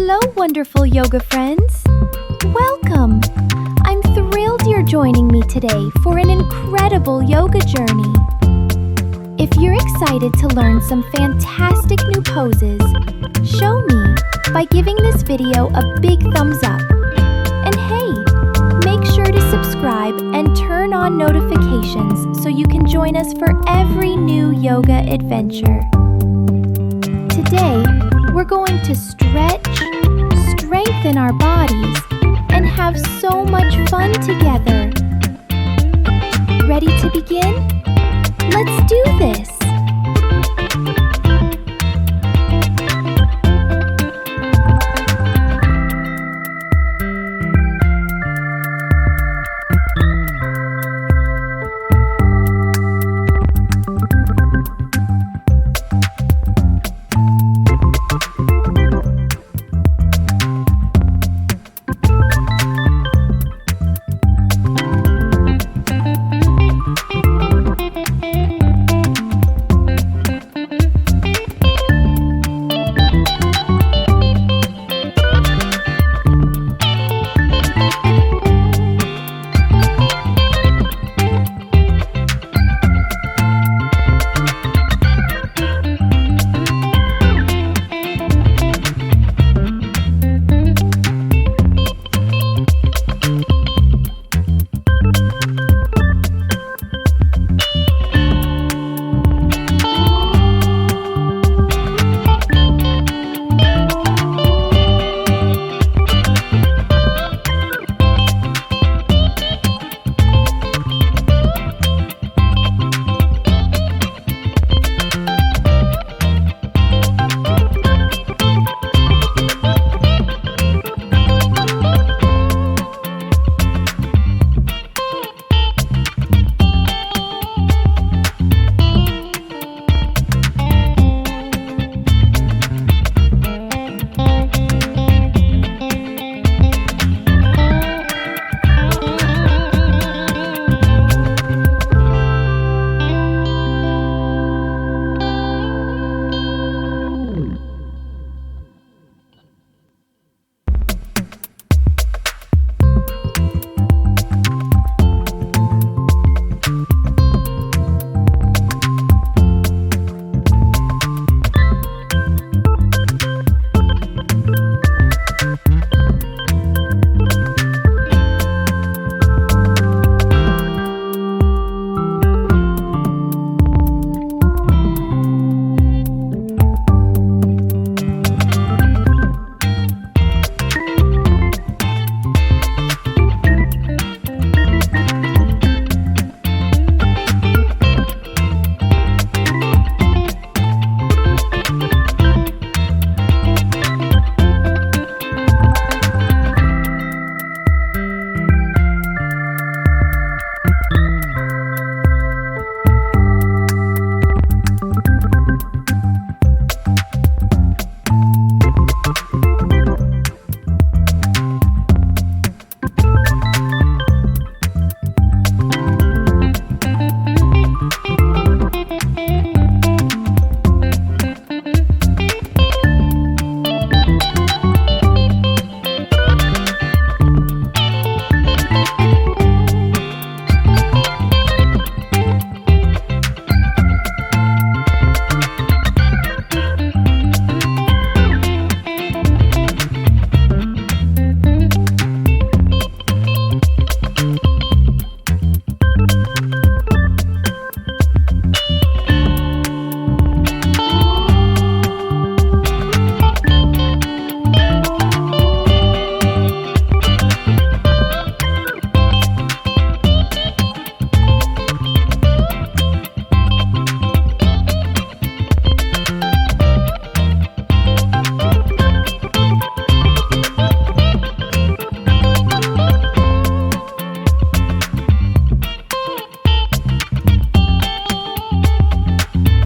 Hello, wonderful yoga friends. Welcome. I'm thrilled you're joining me today for an incredible yoga journey. If you're excited to learn some fantastic new poses, show me by giving this video a big thumbs up. And hey, make sure to subscribe and turn on notifications so you can join us for every new yoga adventure. Today, we're going to stretch, strengthen our bodies, and have so much fun together. Ready to begin? Let's do this!